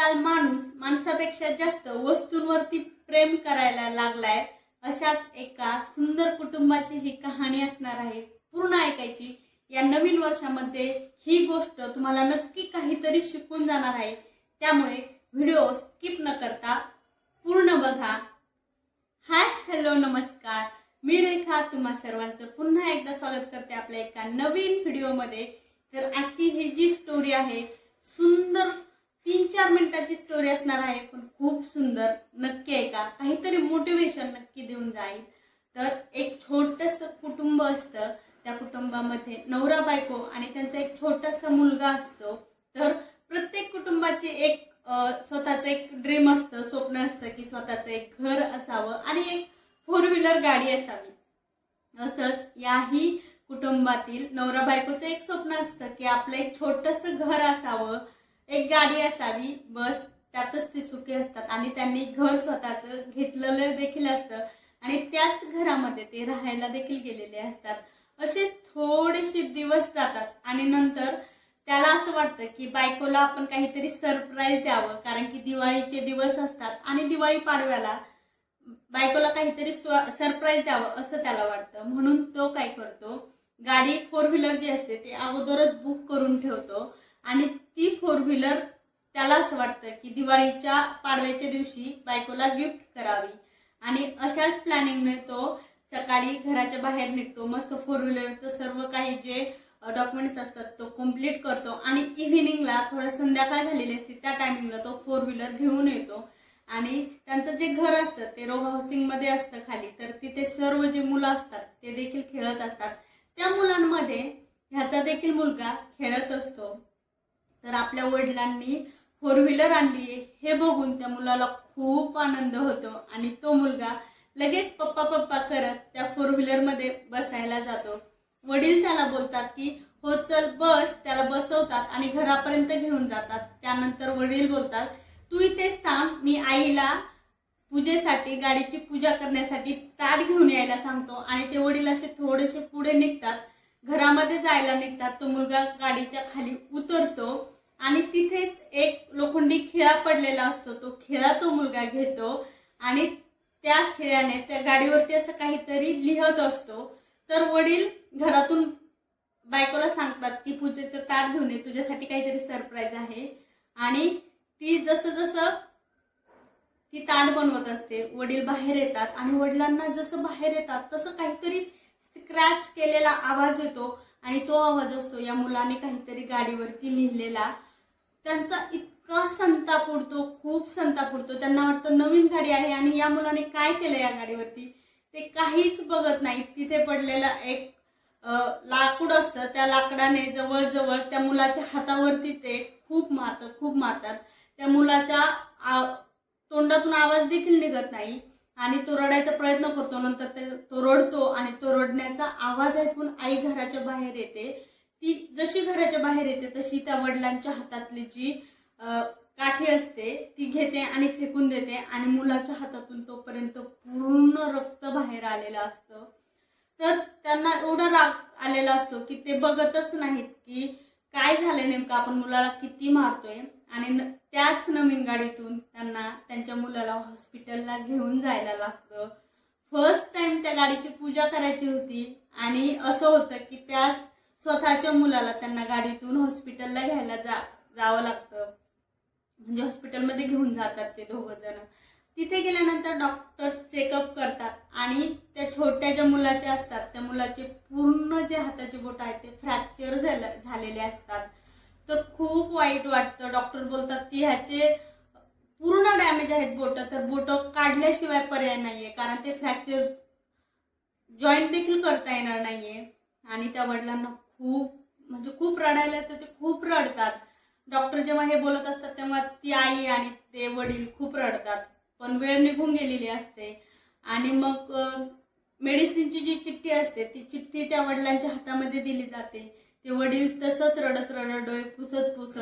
आजकाल माणूस माणसापेक्षा जास्त वस्तूंवरती प्रेम करायला लागलाय। अशाच एका सुंदर कुटुंबाची ही कहाणी असणार आहे। पूर्ण ऐकायची। या नवीन वर्षामध्ये ही गोष्ट तुम्हाला नक्की काहीतरी शिकून जाणार आहे, त्यामुळे व्हिडिओ स्किप न करता पूर्ण बघा। हाय हॅलो नमस्कार, मी रेखा तुम्हा सर्वांचं पुन्हा एकदा स्वागत करते आपल्या एका नवीन व्हिडिओमध्ये। तर आजची ही जी स्टोरी आहे, सुंदर 3-4 मिनिटाची स्टोरी असणार आहे, पण खूप सुंदर। नक्की ऐका, काहीतरी मोटिवेशन नक्की देऊन जाईल। तर एक छोटंसं कुटुंब असतं, त्या कुटुंबामध्ये नवरा बायको आणि त्यांचा एक छोटासा मुलगा असतो। तर प्रत्येक कुटुंबाचे एक स्वतःचं एक ड्रीम असतं, स्वप्न असतं की स्वतःचं एक घर असावं आणि एक 4 व्हीलर गाडी असावी। असंच याही कुटुंबातील नवरा बायकोचं एक स्वप्न असतं की आपलं एक छोटंसं घर असावं, एक गाडी असावी, बस त्यातच ते सुखी असतात। आणि त्यांनी घर स्वतःचं घेतलेलं देखील असतं आणि त्याच घरामध्ये ते राहायला देखील गेलेले असतात। असेच थोडेसे दिवस जातात आणि नंतर त्याला असं वाटतं की बायकोला आपण काहीतरी सरप्राईज द्यावं, कारण की दिवाळीचे दिवस असतात आणि दिवाळी पाडव्याला बायकोला काहीतरी सरप्राईज द्यावं असं त्याला वाटतं। म्हणून तो काय करतो, गाडी 4 व्हीलर जी असते ते अगोदरच बुक करून ठेवतो आणि ती 4 व्हीलर त्याला असं वाटतं की दिवाळीच्या पाडव्याच्या दिवशी बायकोला गिफ्ट करावी। आणि अशाच प्लॅनिंगने तो सकाळी घराच्या बाहेर निघतो। मस्त 4 व्हीलरचं सर्व काही जे डॉक्युमेंट्स असतात तो कम्प्लीट करतो आणि इव्हिनिंगला थोडं संध्याकाळ झालेली असते, त्या टायमिंगला तो 4 व्हीलर घेऊन येतो। आणि त्यांचं जे घर असतं ते रो हाऊसिंग मध्ये असतं खाली, तर तिथे सर्व जे मुलं असतात ते देखील खेळत असतात। त्या मुलांमध्ये ह्याचा देखील मुलगा खेळत असतो। तर आपल्या वडिलांनी 4 व्हीलर आणली हे बघून त्या मुलाला खूप आनंद होतो आणि तो मुलगा लगेच पप्पा पप्पा करत त्या 4 व्हीलर मध्ये बसायला जातो। वडील त्याला बोलतात की हो चल बस, त्याला बसवतात आणि घरापर्यंत घेऊन जातात। त्यानंतर वडील बोलतात तू इथेच थांब, मी आईला पूजेसाठी, गाडीची पूजा करण्यासाठी ताट घेऊन यायला सांगतो। आणि ते वडील असे थोडेसे पुढे निघतात, घरामध्ये जायला निघतात। तो मुलगा गाडीच्या खाली उतरतो आणि तिथेच एक लोखंडी खिळा पडलेला असतो, तो खिळा तो मुलगा घेतो आणि त्या खिळ्याने त्या गाडीवरती असं काहीतरी लिहत असतो। तर वडील घरातून बायकोला सांगतात की पूजेचं ताट घेऊन ये, तुझ्यासाठी काहीतरी सरप्राईज आहे। आणि ती जसं जसं ती ताट बनवत असते, वडील बाहेर येतात आणि वडिलांना जसं बाहेर येतात तसं काहीतरी स्क्रॅच केलेला आवाज येतो आणि तो आवाज असतो या मुलाने काहीतरी गाडीवरती लिहिलेला। त्यांचा इतका संताप उडतो, खूप संताप उडतो। त्यांना वाटतं नवीन गाडी आहे आणि या मुलाने काय केलं या गाडीवरती, ते काहीच बघत नाही। तिथे पडलेला एक लाकूड असतं, त्या लाकडाने जवळजवळ त्या मुलाच्या हातावरती ते खूप मारतात। त्या मुलाच्या तोंडातून आवाज देखील निघत नाही आणि तो रडायचा प्रयत्न करतो। नंतर तो रडतो आणि तो रडण्याचा आवाज ऐकून आई घराच्या बाहेर येते। ती जशी घराच्या बाहेर येते तशी त्या वडिलांच्या हातातली जी काठी असते ती घेते आणि फेकून देते आणि मुलाच्या हातातून तोपर्यंत पूर्ण रक्त बाहेर आलेलं असतं। तर त्यांना एवढा राग आलेला असतो की ते बघतच नाहीत की काय झालंय नेमकं, आपण मुलाला किती मारतोय। आणि त्याच नवीन गाडीतून त्यांना त्यांच्या मुलाला हॉस्पिटलला घेऊन जायला लागतं। फर्स्ट टाइम त्या गाडीची पूजा करायची होती आणि असं होतं की त्या स्वतःच्या मुलाला त्यांना गाडीतून हॉस्पिटलला घ्यायला जावं लागतं, म्हणजे हॉस्पिटलमध्ये घेऊन जातात ते दोघं जण। तिथे गेल्यानंतर डॉक्टर चेकअप करतात आणि त्या छोट्या ज्या मुलाचे असतात त्या मुलाचे पूर्ण जे हाताचे बोट आहेत ते फ्रॅक्चर झालेले असतात। तर खूप वाईट वाटतं। डॉक्टर बोलतात की ह्याचे पूर्ण डॅमेज आहेत बोट, तर बोट काढल्याशिवाय पर्याय नाहीये, कारण ते फ्रॅक्चर जॉईंट देखील करता येणार नाहीये। आणि त्या वडिलांना खूप रडायला येतं, ते खूप रडतात। डॉक्टर जेव्हा हे बोलत असतात तेव्हा ती आई आणि ते वडील खूप रडतात, पण वेळ निघून गेलेली असते। आणि मग मेडिसिनची जी चिठ्ठी असते ती चिठ्ठी त्या वडिलांच्या हातामध्ये दिली जाते। ते वडील तसंच रडत रडत डोळे पुसत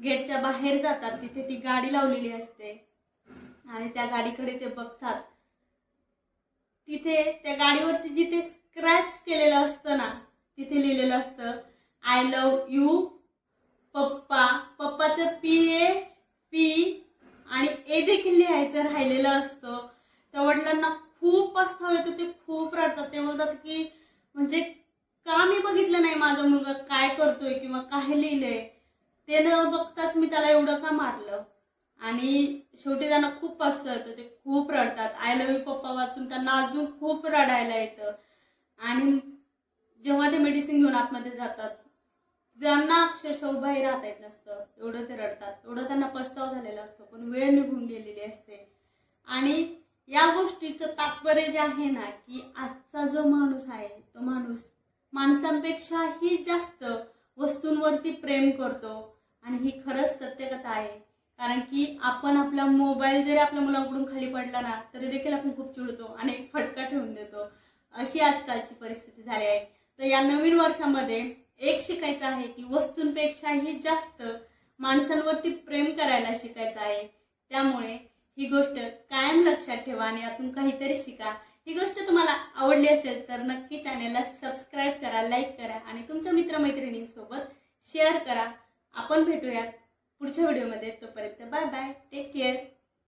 गेटच्या बाहेर जातात। तिथे ती गाडी लावलेली असते आणि त्या गाडीकडे ते बघतात। तिथे त्या गाडीवरती जिथे स्क्रॅच केलेलं असतं ना, तिथे लिहिलेलं असतं आय लव्ह यू पप्पा। पप्पाचं PAP ते देखील लिहायचं राहिलेलं असतं. त्या वडिलांना खूप पस्तावा येतो, ते खूप रडतात. ते बोलतात की म्हणजे का मी बघितलं नाही माझा मुलगा काय करतोय किंवा काय लिहिलंय, ते न बघताच मी त्याला एवढं का मारलं. आणि शेवटी त्यांना खूप पस्तावा येतो, ते खूप रडतात. आय लव्ह यू पप्पा वाचून त्यांना अजून खूप रडायला येतं. आणि जेव्हा ते मेडिसिन घेऊन आतमध्ये जातात, त्यांना अक्षरशः उभाही राहता येत नसतं, एवढं ते रडतात, एवढं त्यांना पस्तावा झालेला असतो. पण वेळ निघून गेलेली असते. आणि या गोष्टीचं तात्पर्य जे आहे ना, की आजचा जो माणूस आहे तो माणूस माणसांपेक्षाही जास्त वस्तूंवरती प्रेम करतो. आणि ही खरंच सत्यकथा आहे. कारण की आपण आपला मोबाईल जरी आपल्या मुलांकडून खाली पडला ना, तरी देखील आपण खूप चिडतो आणि एक फटका ठेवून देतो. अशी आजकालची परिस्थिती झाली आहे. तर या नवीन वर्षामध्ये एक शिकायचं आहे की वस्तूंपेक्षाही जास्त माणसांवरती प्रेम करायला शिकायचं आहे. त्यामुळे ही गोष्ट कायम लक्षात ठेवा आणि यातून काहीतरी शिका. ही गोष्ट तुम्हाला आवडली असेल तर नक्की चॅनलला सबस्क्राईब करा, लाईक करा आणि तुमच्या मित्रमैत्रिणींसोबत शेअर करा. आपण भेटूयात पुढच्या व्हिडिओमध्ये. तोपर्यंत बाय बाय, टेक केअर.